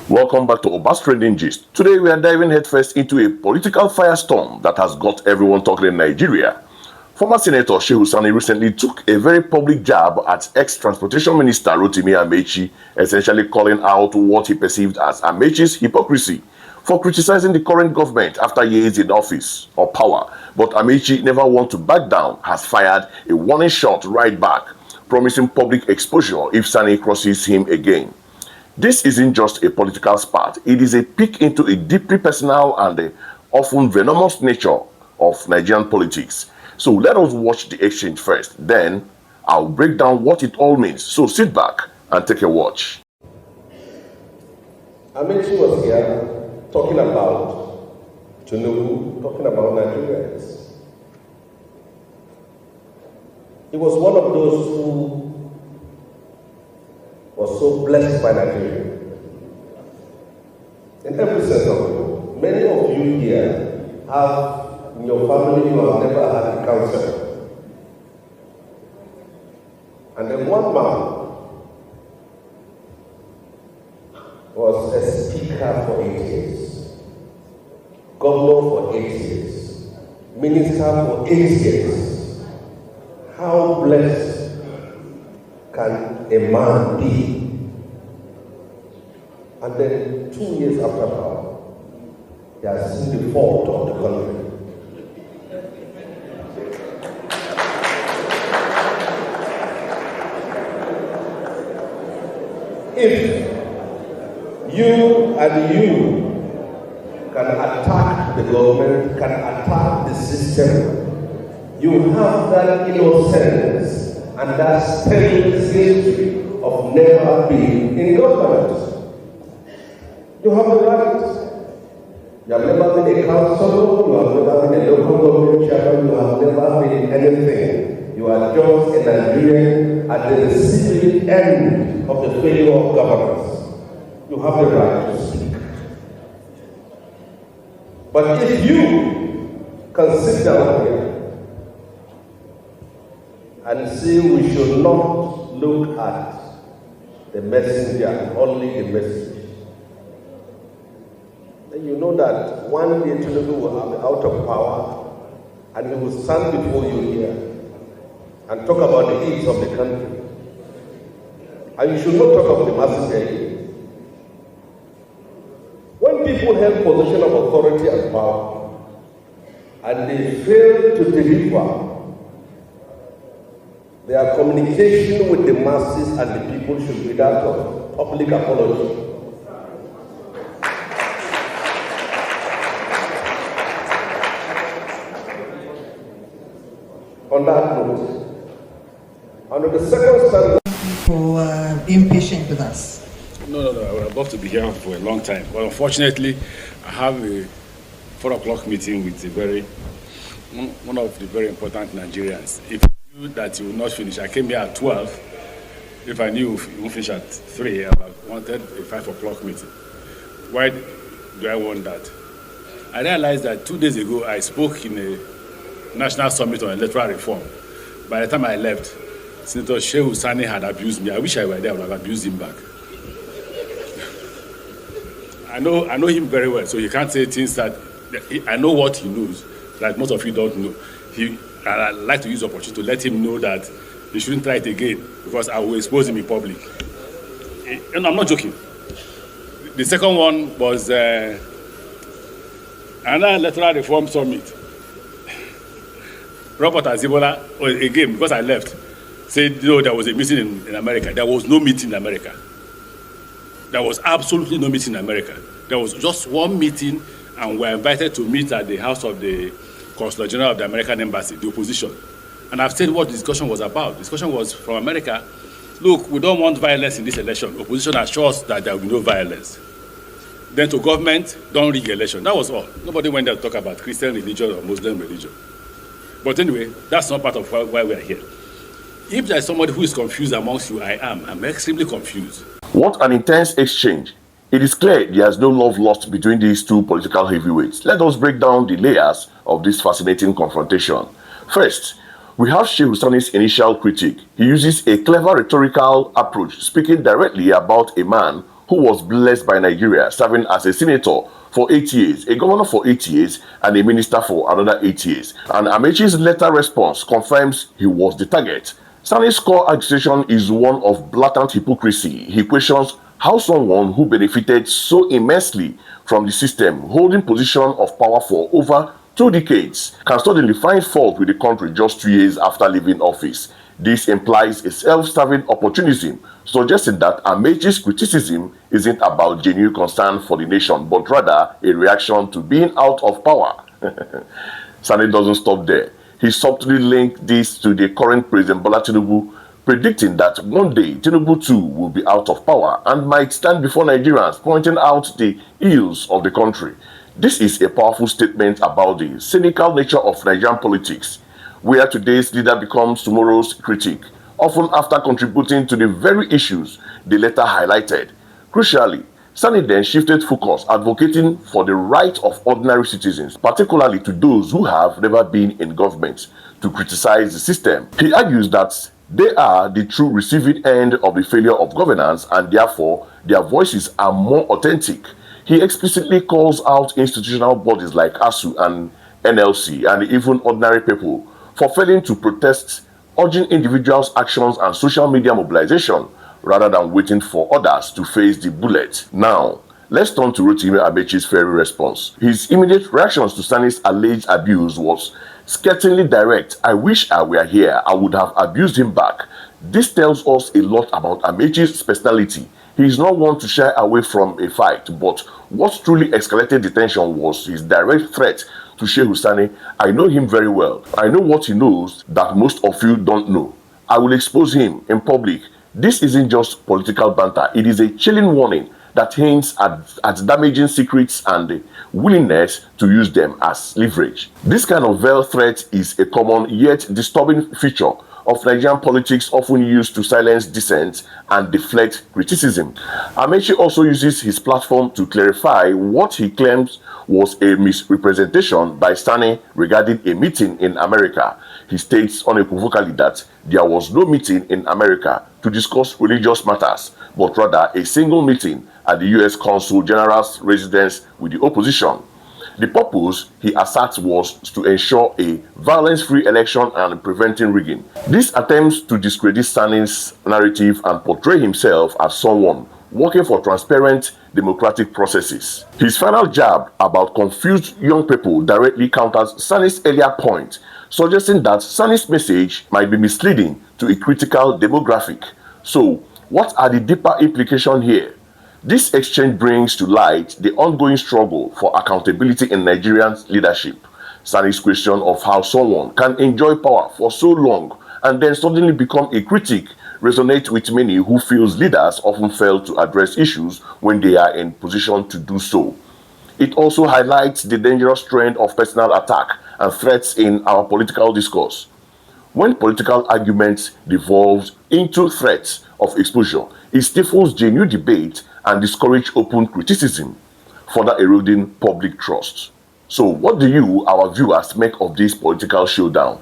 Welcome back to Obas Trending Gist. Today we are diving headfirst into a political firestorm that has got everyone talking in Nigeria. Former Senator Shehu Sani recently took a very public jab at ex-Transportation Minister Rotimi Amaechi, essentially calling out what he perceived as Amaechi's hypocrisy for criticizing the current government after years in office or power. But Amaechi never wants to back down, has fired a warning shot right back, promising public exposure if Sani crosses him again. This isn't just a political spat, it is a peek into a deeply personal and often venomous nature of Nigerian politics. So let us watch the exchange first, then I'll break down what it all means. So sit back and take a watch. Amaechi was here talking about Tinubu, talking about Nigerians. He was one of those who was so blessed by Nigeria. In every sense of the word. Many of you here have, in your family, you have never had a counselor. And then one man was a speaker for 8 years, governor for 8 years, minister for 8 years. How blessed can a man be? And then 2 years after power, he has seen the fault of the country. If you can attack the government, can attack the system, you have that innocence and that stainless history of never being in government. You have the right. You have never been a councillor, you have never been a local government chairman, you have never been anything. You are just a Nigerian at the receiving end of the failure of governance. You have the right to speak. But if you can sit down here and say we should not look at the messenger, only the message, then you know that one day Tinubu will be out of power and he will stand before you here and talk about the needs of the country. And you should not talk of the masses again. When people have position of authority and power and they fail to deliver, their communication with the masses and the people should be that of public apology. On that note, under the second standard, for being patient with us. No. I would love to be here for a long time. But unfortunately, I have a 4 o'clock meeting with one of the very important Nigerians. If I knew that you will not finish, I came here at 12. If I knew you won't finish at 3, I wanted a 5 o'clock meeting. Why do I want that? I realized that 2 days ago, I spoke in a national summit on electoral reform. By the time I left, Senator Shehu Sani had abused me. I wish I were there, I would have abused him back. I know him very well, so he can't say things that I know what he knows that most of you don't know. I'd like to use the opportunity to let him know that he shouldn't try it again because I will expose him in public. And I'm not joking. The second one was another electoral reform summit. Robert Azibola, again, because I left, said there was a meeting in America. There was no meeting in America. There was absolutely no meeting in America. There was just one meeting, and we were invited to meet at the house of the Consul General of the American Embassy, the opposition. And I've said what the discussion was about. The discussion was from America. Look, we don't want violence in this election. Opposition assures that there will be no violence. Then to government, don't rig election. That was all. Nobody went there to talk about Christian religion or Muslim religion. But anyway, that's not part of why we are here. If there is somebody who is confused amongst you, I am. I'm extremely confused. What an intense exchange. It is clear there is no love lost between these two political heavyweights. Let us break down the layers of this fascinating confrontation. First, we have Shehu Sani's initial critique. He uses a clever rhetorical approach, speaking directly about a man who was blessed by Nigeria, serving as a senator for 8 years, a governor for 8 years, and a minister for another 8 years. And Amaechi's letter response confirms he was the target. Sani's core accusation is one of blatant hypocrisy. He questions how someone who benefited so immensely from the system, holding position of power for over 2 decades, can suddenly find fault with the country just 2 years after leaving office. This implies a self-serving opportunism, suggesting that Amaechi's criticism isn't about genuine concern for the nation, but rather a reaction to being out of power. Sani doesn't stop there. He subtly linked this to the current President Bola Tinubu, predicting that one day Tinubu too will be out of power and might stand before Nigerians, pointing out the ills of the country. This is a powerful statement about the cynical nature of Nigerian politics, where today's leader becomes tomorrow's critic, often after contributing to the very issues the letter highlighted. Crucially, Sani then shifted focus, advocating for the right of ordinary citizens, particularly to those who have never been in government, to criticize the system. He argues that they are the true receiving end of the failure of governance, and therefore their voices are more authentic. He explicitly calls out institutional bodies like ASU and NLC, and even ordinary people, for failing to protest, urging individuals' actions and social media mobilization rather than waiting for others to face the bullet. Now, let's turn to Rotimi Amaechi's fiery response. His immediate reactions to Sani's alleged abuse was scathingly direct. "I wish I were here, I would have abused him back." This tells us a lot about Amaechi's personality. He is not one to shy away from a fight, but what truly escalated the tension was his direct threat to Shehu Sani. "I know him very well. I know what he knows that most of you don't know. I will expose him in public." This isn't just political banter. It is a chilling warning that hints at damaging secrets and the willingness to use them as leverage. This kind of veiled threat is a common yet disturbing feature of Nigerian politics, often used to silence dissent and deflect criticism. Amaechi also uses his platform to clarify what he claims was a misrepresentation by Sani regarding a meeting in America. He states unequivocally that there was no meeting in America to discuss religious matters, but rather a single meeting at the US Consul General's residence with the opposition. The purpose, he asserts, was to ensure a violence-free election and preventing rigging. This attempts to discredit Sani's narrative and portray himself as someone working for transparent democratic processes. His final jab about confused young people directly counters Sani's earlier point, suggesting that Sani's message might be misleading to a critical demographic. So, what are the deeper implications here? This exchange brings to light the ongoing struggle for accountability in Nigerian leadership. Sani's question of how someone can enjoy power for so long and then suddenly become a critic resonates with many who feel leaders often fail to address issues when they are in position to do so. It also highlights the dangerous trend of personal attack and threats in our political discourse. When political arguments devolve into threats of exposure, it stifles genuine debate and discourages open criticism, further eroding public trust. So what do you, our viewers, make of this political showdown?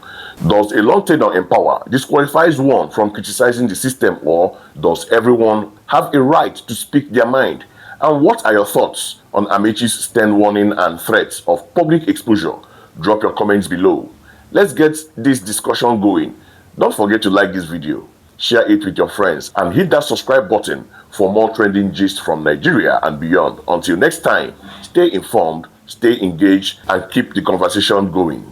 Does a long tenure in power disqualifies one from criticizing the system, or does everyone have a right to speak their mind? And what are your thoughts on Amaechi's stern warning and threats of public exposure? Drop your comments below. Let's get this discussion going. Don't forget to like this video, share it with your friends, and hit that subscribe button for more trending gist from Nigeria and beyond. Until next time, stay informed, stay engaged, and keep the conversation going.